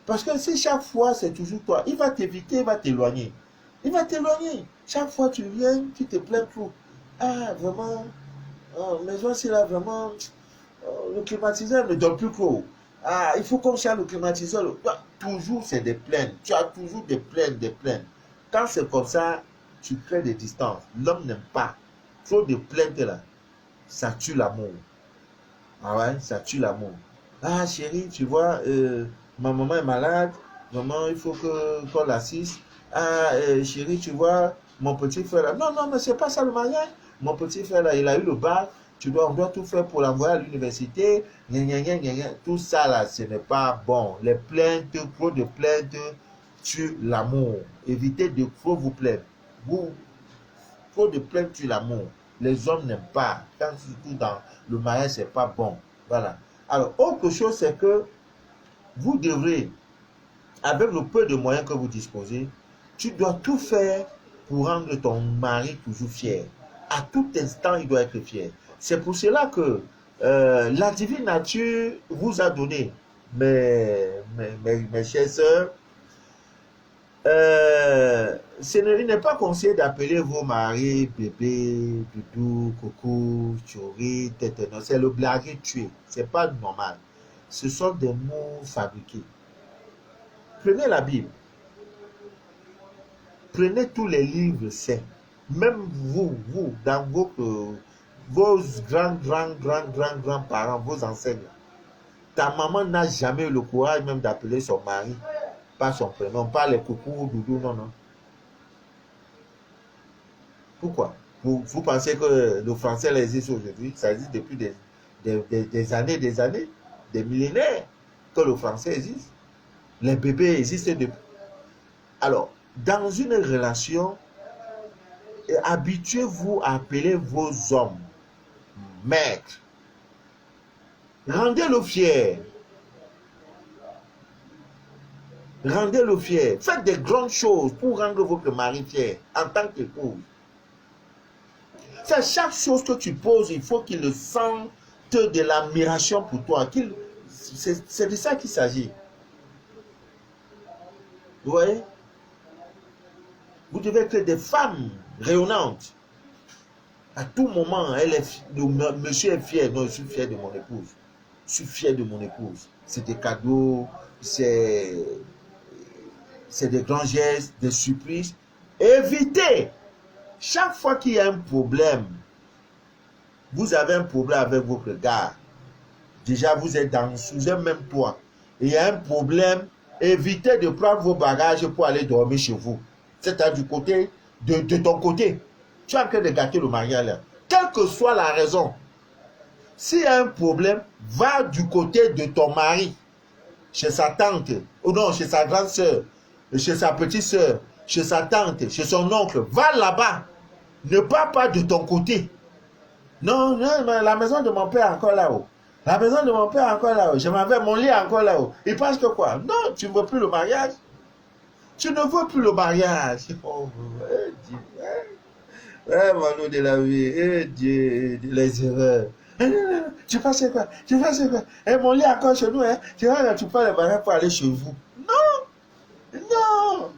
Parce que si chaque fois c'est toujours toi, il va t'éviter, il va t'éloigner. Il va t'éloigner. Chaque fois tu viens, tu te plains trop. Ah, vraiment, mais voici là, vraiment, le climatiseur ne donne plus trop. Ah, il faut qu'on change le climatiseur. Toujours c'est des plaintes. Tu as toujours des plaintes, des plaintes. Quand c'est comme ça, tu crées des distances. L'homme n'aime pas. Trop de plaintes là, ça tue l'amour. Ah ouais, ça tue l'amour. Ah chérie, tu vois, ma maman est malade. Maman, il faut qu'on l'assiste. Ah chérie, tu vois, mon petit frère là. Non, non, mais c'est pas ça le mariage. Mon petit frère là, il a eu le bac. On doit tout faire pour l'envoyer à l'université. Tout ça là, ce n'est pas bon. Les plaintes, trop de plaintes tuent l'amour. Évitez de trop vous plaindre. Trop de plaintes tuent l'amour. Les hommes n'aiment pas. Quand surtout dans le mariage, c'est pas bon. Voilà. Alors, autre chose, c'est que vous devrez, avec le peu de moyens que vous disposez, tu dois tout faire pour rendre ton mari toujours fier. À tout instant, il doit être fier. C'est pour cela que la divine nature vous a donné, mes chères sœurs, il n'est pas conseillé d'appeler vos maris bébé, doudou, coucou, chérie, tête. Non, c'est le blaguer tuer. C'est pas normal. Ce sont des mots fabriqués. Prenez la Bible. Prenez tous les livres saints. Même vous, dans vos grands-parents, vos ancêtres. Ta maman n'a jamais eu le courage même d'appeler son mari par son prénom, pas les coucou, doudou, non, non. Pourquoi? Vous pensez que le français existe aujourd'hui? Ça existe depuis des années, des millénaires que le français existe. Les bébés existent depuis. Alors, dans une relation, habituez-vous à appeler vos hommes maîtres. Rendez-le fier. Rendez-le fier. Faites des grandes choses pour rendre votre mari fier en tant qu'épouse. C'est chaque chose que tu poses, il faut qu'il sente de l'admiration pour toi. C'est de ça qu'il s'agit. Vous voyez? Vous devez être des femmes rayonnantes. À tout moment, monsieur est fier. Non, je suis fier de mon épouse. Je suis fier de mon épouse. C'est des cadeaux, c'est des grands gestes, des surprises. Évitez. Chaque fois qu'il y a un problème, vous avez un problème avec votre gars. Déjà, vous êtes sous un même toit. Il y a un problème, évitez de prendre vos bagages pour aller dormir chez vous. C'est du côté de ton côté. Tu es en train de gâter le mariage là. Quelle que soit la raison, s'il y a un problème, va du côté de ton mari, chez sa tante, ou non, chez sa grande soeur, chez sa petite soeur, chez sa tante, chez son oncle. Va là-bas. Ne pars pas de ton côté. Non, non, mais la maison de mon père est encore là-haut. La maison de mon père est encore là-haut. Je m'en vais, mon lit est encore là-haut. Il pense que quoi? Non, tu ne veux plus le mariage. Tu ne veux plus le mariage. Oh, Dieu. Mon nom de la vie. Dieu, les erreurs. Tu penses quoi? Tu penses quoi? Mon lit est encore chez nous. Tu vas tu prends le mariage pour aller chez vous. Non. Non.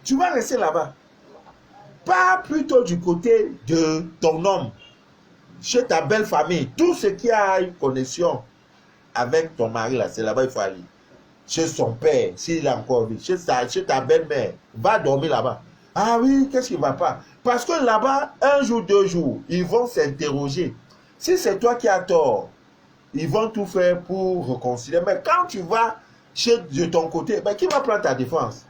Tu vas rester là-bas. Pas plutôt du côté de ton homme, chez ta belle famille. Tout ce qui a une connexion avec ton mari, là, c'est là-bas il faut aller. Chez son père, s'il a encore vie, chez ta belle-mère, va dormir là-bas. Ah oui, qu'est-ce qui ne va pas? Parce que là-bas, un jour, 2 jours, ils vont s'interroger. Si c'est toi qui as tort, ils vont tout faire pour réconcilier. Mais quand tu vas de ton côté, qui va prendre ta défense?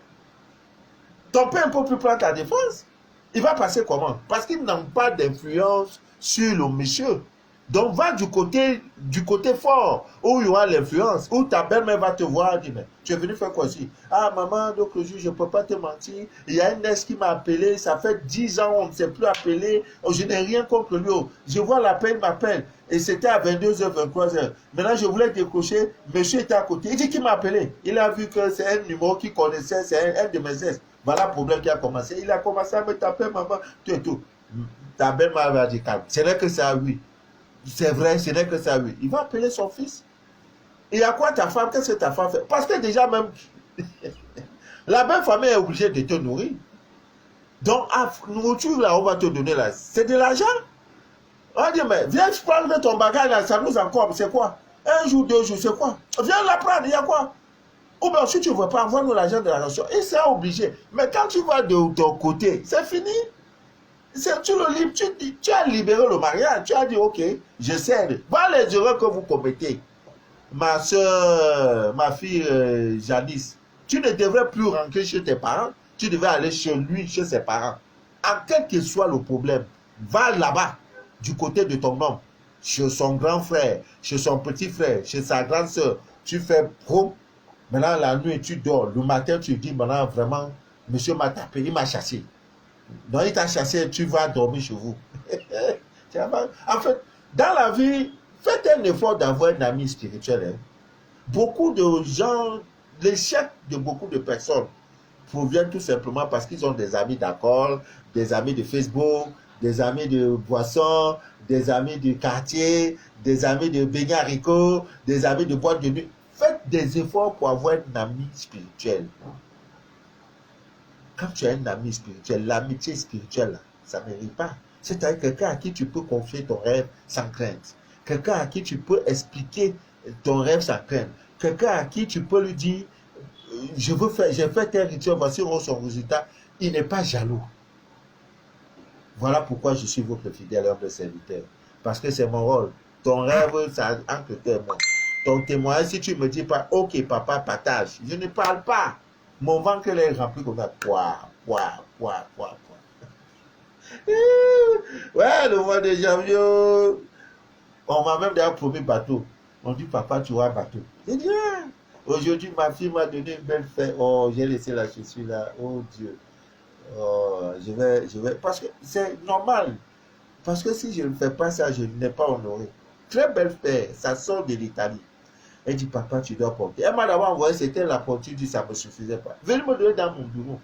Ton père ne peut plus prendre ta défense. Il va passer comment? Parce qu'ils n'ont pas d'influence sur le monsieur. Donc, va du côté fort, où il y aura l'influence, où ta belle-mère va te voir, dire, mais tu es venu faire quoi ici? Ah, maman, donc le jour, je ne peux pas te mentir. Il y a une ex qui m'a appelé, ça fait 10 ans, on ne s'est plus appelé. Oh, je n'ai rien contre lui. Oh, je vois l'appel, il m'appelle. Et c'était à 22h, 23h. Maintenant, je voulais décrocher. Monsieur était à côté. Il dit qu'il m'a appelé. Il a vu que c'est un numéro qu'il connaissait, c'est un de mes ex. Voilà le problème qui a commencé. Il a commencé à me taper, maman, tout et tout. Ta belle-mère va dire, calme. Ce n'est que ça, oui. C'est vrai, ce n'est que ça, oui. Il va appeler son fils. Et à quoi ta femme? Qu'est-ce que ta femme fait? Parce que déjà même, la belle famille est obligée de te nourrir. Donc, à nourriture, là, on va te donner là, c'est de l'argent. On va dire, mais viens prendre ton bagage là, ça nous encombre, c'est quoi? Un jour, 2 jours, c'est quoi? Viens la prendre, il y a quoi? Ou bien si tu ne veux pas, envoie-nous l'argent de la nation. Et c'est obligé. Mais quand tu vas de ton côté, c'est fini. Tu as libéré le mariage. Tu as dit, ok, je cède. Voilà les erreurs que vous commettez. Ma soeur, ma fille Janice, tu ne devrais plus rentrer chez tes parents. Tu devais aller chez lui, chez ses parents. En quel que soit le problème, va là-bas, du côté de ton homme, chez son grand frère, chez son petit frère, chez sa grande soeur. Tu fais pro. Maintenant, la nuit, tu dors. Le matin, tu dis, maintenant, vraiment, monsieur m'a tapé, il m'a chassé. Donc, il t'a chassé, tu vas dormir chez vous. En fait, dans la vie, faites un effort d'avoir un ami spirituel. Hein. Beaucoup de gens, l'échec de beaucoup de personnes provient tout simplement parce qu'ils ont des amis d'accord, des amis de Facebook, des amis de boissons, des amis du quartier, des amis de Benyariko, des amis de boîte de nuit. Faites des efforts pour avoir un ami spirituel. Quand tu as un ami spirituel, l'amitié spirituelle, ça ne mérite pas. C'est-à-dire quelqu'un à qui tu peux confier ton rêve sans crainte. Quelqu'un à qui tu peux expliquer ton rêve sans crainte. Quelqu'un à qui tu peux lui dire, j'ai fait tel rituel, voici son résultat. Il n'est pas jaloux. Voilà pourquoi je suis votre fidèle homme de serviteur. Parce que c'est mon rôle. Ton rêve, ça entre toi et moi. Ton témoignage, si tu ne me dis pas, ok papa, partage. Je ne parle pas. Mon ventre est rempli comme ça. Pouah. Ouais, le mois de janvier, on m'a même déjà promis bateau. On dit, papa, tu auras un bateau. J'ai dit, ah. Aujourd'hui, ma fille m'a donné une belle fête. Oh, j'ai laissé la chaussure là. Oh Dieu. Oh, je vais. Parce que c'est normal. Parce que si je ne fais pas ça, je n'ai pas honoré. Très belle fête. Ça sort de l'Italie. Elle dit, papa, tu dois porter. Elle m'a d'abord envoyé, c'était la porture, dit, ça ne me suffisait pas. Venez me donner dans mon bureau.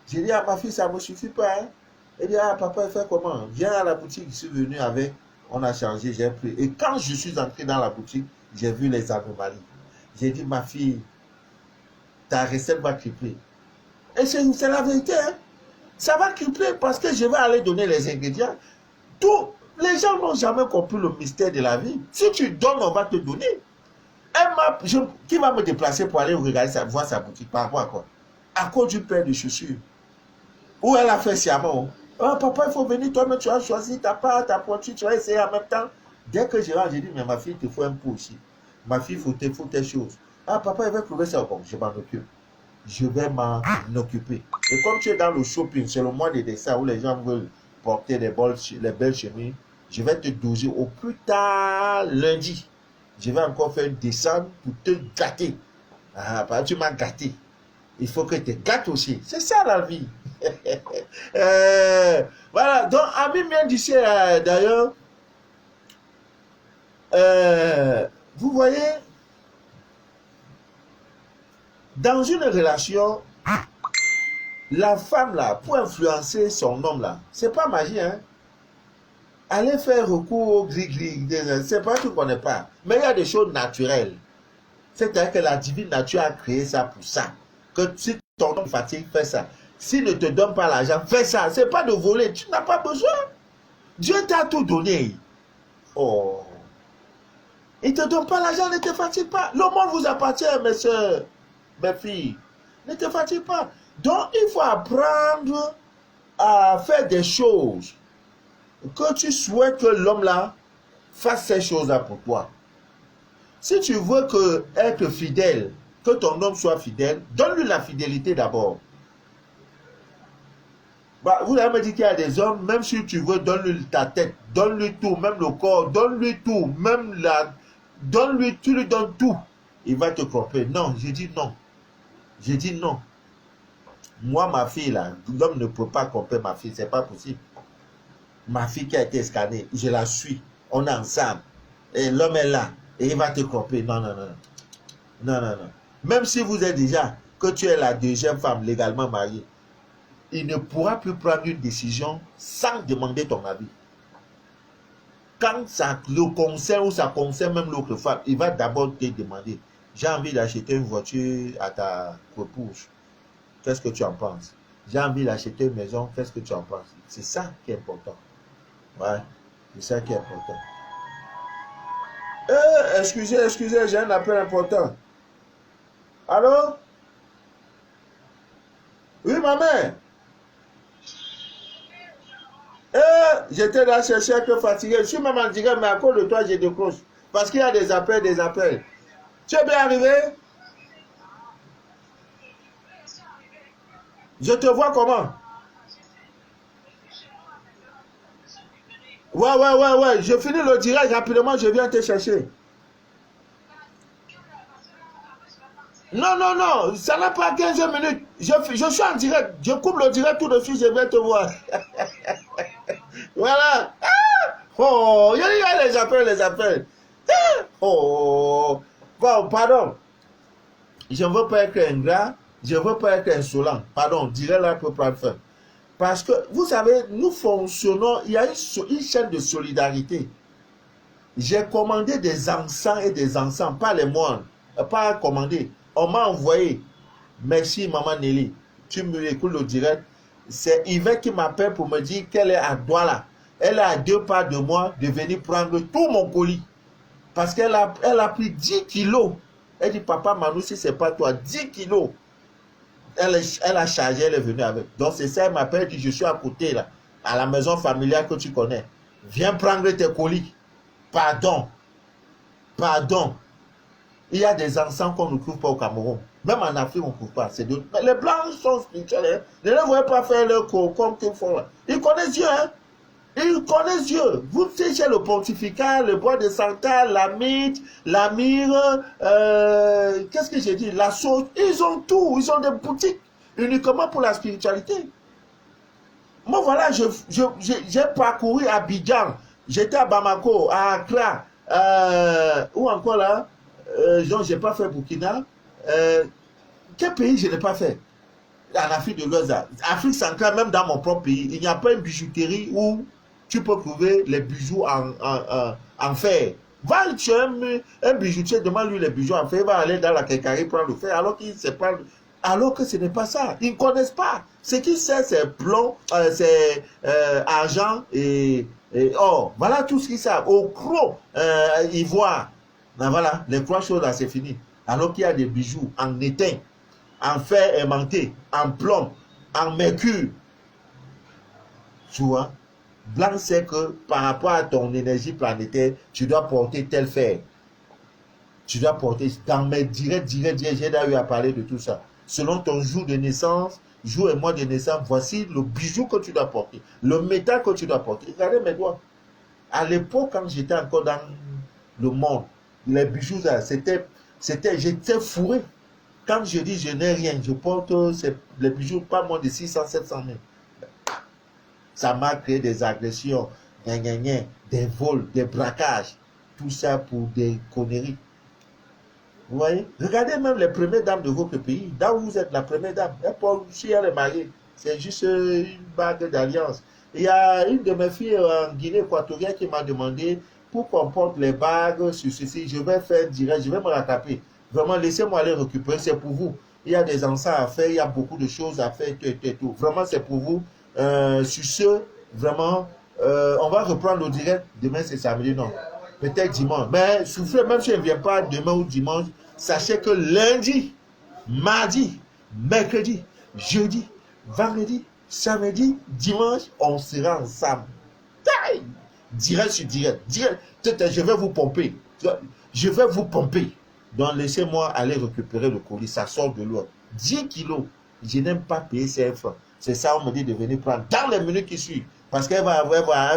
J'ai dit, à ma fille, ça ne me suffit pas. Hein? Elle dit, ah, papa, il fait comment? Viens à la boutique, je suis venu avec, on a changé, j'ai pris. Et quand je suis entré dans la boutique, j'ai vu les anomalies. J'ai dit, ma fille, ta recette va tripler. Et c'est la vérité. Hein? Ça va tripler parce que je vais aller donner les ingrédients. Tout, les gens n'ont jamais compris le mystère de la vie. Si tu donnes, on va te donner. Qui va me déplacer pour aller regarder voir sa boutique par rapport à quoi? À cause du paire de chaussures. Où elle a fait sciemment. Oh, papa, il faut venir, toi-même, tu as choisi ta part, ta pointure, tu vas essayer en même temps. Dès que je rentre, j'ai dit, mais ma fille, il te faut un pot aussi. Ma fille, il faut telle chose. Ah, papa, il va trouver ça. Bon, je m'en occupe. Je vais m'en occuper. Et comme tu es dans le shopping, c'est le mois de décembre où les gens veulent porter les belles chemises, je vais te doser au plus tard lundi. Je vais encore faire une descente pour te gâter. Ah, tu m'as gâté. Il faut que tu te gâtes aussi. C'est ça la vie. Voilà. Donc, ami bien d'ici, d'ailleurs, vous voyez, dans une relation, la femme là, pour influencer son homme là, c'est pas magie, hein. Aller faire recours au gris-gris, c'est pas tout qu'on connaît pas. Mais il y a des choses naturelles. C'est-à-dire que la divine nature a créé ça pour ça. Que si ton homme fatigue, fais ça. S'il ne te donne pas l'argent, fais ça. C'est pas de voler, tu n'as pas besoin. Dieu t'a tout donné. Oh. Il ne te donne pas l'argent, ne te fatigue pas. Le monde vous appartient, mes soeurs, mes filles. Ne te fatigue pas. Donc, il faut apprendre à faire des choses que tu souhaites que l'homme là fasse ces choses-là pour toi. Si tu veux être fidèle, que ton homme soit fidèle, donne-lui la fidélité d'abord. Bah, vous allez me dire qu'il y a des hommes, même si tu veux, donne-lui ta tête, donne-lui tout, même le corps, donne-lui tout, même la... Donne-lui, tu lui donnes tout. Il va te tromper. Non, j'ai dit non. J'ai dit non. Moi, ma fille, là, l'homme ne peut pas tromper ma fille, c'est pas possible. Ma fille qui a été scannée, je la suis. On est ensemble. Et l'homme est là. Et il va te tromper. Non, non, non. Non, non, non. Même si vous êtes déjà, que tu es la deuxième femme légalement mariée, il ne pourra plus prendre une décision sans demander ton avis. Quand ça le concerne ou ça concerne même l'autre femme, il va d'abord te demander, j'ai envie d'acheter une voiture à ta épouse. Qu'est-ce que tu en penses? J'ai envie d'acheter une maison. Qu'est-ce que tu en penses? C'est ça qui est important. Ouais, c'est ça qui est important. Excusez, j'ai un appel important. Allô? Oui, ma mère. J'étais là chercher un peu fatigué. Je suis même en direct, mais à cause de toi, j'ai décroche. Parce qu'il y a des appels, des appels. Tu es bien arrivé? Je te vois comment? Ouais. Je finis le direct rapidement, je viens te chercher. Non, ça n'a pas 15 minutes. Je suis en direct. Je coupe le direct tout de suite, je vais te voir. Voilà. Oh, il y a les appels. Oh. Bon, pardon. Je ne veux pas être ingrat. Je ne veux pas être insolent. Pardon, direct là pour prendre fin. Parce que, vous savez, nous fonctionnons, il y a une chaîne de solidarité. J'ai commandé des encens et des encens, pas les moines, pas commandé. On m'a envoyé. Merci, maman Nelly. Tu me écoutes le direct. C'est Yvette qui m'appelle pour me dire qu'elle est à Douala. Elle est à 2 pas de moi de venir prendre tout mon colis. Parce qu'elle a pris 10 kilos. Elle dit, papa Manou, si ce n'est pas toi, 10 kilos. Elle a chargé, elle est venue avec. Donc c'est ça, elle m'appelle, elle dit, je suis à côté là, à la maison familiale que tu connais. Viens prendre tes colis. Pardon. Il y a des encens qu'on ne trouve pas au Cameroun. Même en Afrique, on ne trouve pas. Mais les Blancs sont spirituels. Hein. Ne les voyez pas faire leur cours comme qu'ils font là. Ils connaissent Dieu. Hein. Ils connaissent Dieu. Vous cherchez le pontificat, le bois de Santal, la mythe, la myrrhe, qu'est-ce que j'ai dit? La sauce. Ils ont tout. Ils ont des boutiques uniquement pour la spiritualité. Moi, voilà, j'ai parcouru Abidjan. J'étais à Bamako, à Accra, où encore là? Donc, je n'ai pas fait Burkina. Quel pays je n'ai pas fait? En Afrique de l'Ouest. Afrique centrale, même dans mon propre pays, il n'y a pas une bijouterie où tu peux trouver les bijoux en fer. Va chez un bijoutier, demande-lui les bijoux en fer, il va aller dans la quincaillerie prendre le fer, alors qu'il sait pas. Alors que ce n'est pas ça. Ils ne connaissent pas. Ce qu'ils savent, c'est plomb, c'est argent et or. Voilà tout ce qu'ils savent. Au croc, ivoire. Ben voilà, les 3 choses là, c'est fini. Alors qu'il y a des bijoux en étain, en fer aimanté, en plomb, en mercure. Tu vois, Blanc sait que par rapport à ton énergie planétaire, tu dois porter tel fer. Tu dois porter, dans mes directs, j'ai eu à parler de tout ça. Selon ton jour de naissance, jour et mois de naissance, voici le bijou que tu dois porter, le métal que tu dois porter. Regardez mes doigts. À l'époque, quand j'étais encore dans le monde, les bijoux, j'étais fourré. Quand je dis je n'ai rien, je porte les bijoux pas moins de 600, 700 000. Ça m'a créé des agressions, des vols, des braquages. Tout ça pour des conneries. Vous voyez? Regardez même les premières dames de votre pays. Là où vous êtes la première dame, si elle est mariée, c'est juste une bague d'alliance. Il y a une de mes filles en Guinée équatoriale qui m'a demandé pour qu'on porte les bagues sur ceci. Je vais faire direct, je vais me rattraper. Vraiment, laissez-moi aller récupérer, c'est pour vous. Il y a des encens à faire, il y a beaucoup de choses à faire, tout. Vraiment, c'est pour vous. Sur ce, vraiment, on va reprendre le direct. Demain, c'est samedi, non. Peut-être dimanche. Mais soufflez, même si je ne viens pas demain ou dimanche, sachez que lundi, mardi, mercredi, jeudi, vendredi, samedi, dimanche, on sera ensemble. Direct sur direct. Je vais vous pomper. Je vais vous pomper. Donc, laissez-moi aller récupérer le colis. Ça sort de l'eau. 10 kilos. Je n'aime pas payer 5 francs. C'est ça, on me dit de venir prendre dans les minutes qui suivent. Parce qu'elle va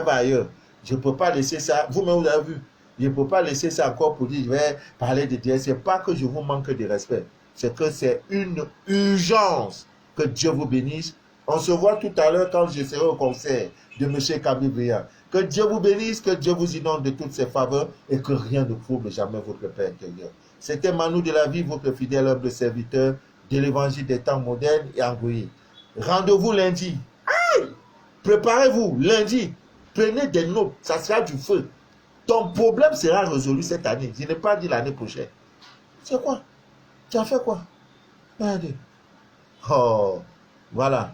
ailleurs. Je ne peux pas laisser ça. Vous-même, vous avez vu. Je ne peux pas laisser ça encore pour dire, je vais parler de Dieu. Ce n'est pas que je vous manque de respect. C'est que c'est une urgence. Que Dieu vous bénisse. On se voit tout à l'heure quand je serai au concert de M. Kaby Brillant. Que Dieu vous bénisse, que Dieu vous inonde de toutes ses faveurs et que rien ne trouble jamais votre paix intérieur. C'était Manu de la vie, votre fidèle humble serviteur de l'évangile des temps modernes et envoyé. Rendez-vous lundi. Préparez-vous lundi. Prenez des notes, ça sera du feu. Ton problème sera résolu cette année. Je n'ai pas dit l'année prochaine. C'est quoi? Tu as fait quoi? Regardez. Oh, voilà.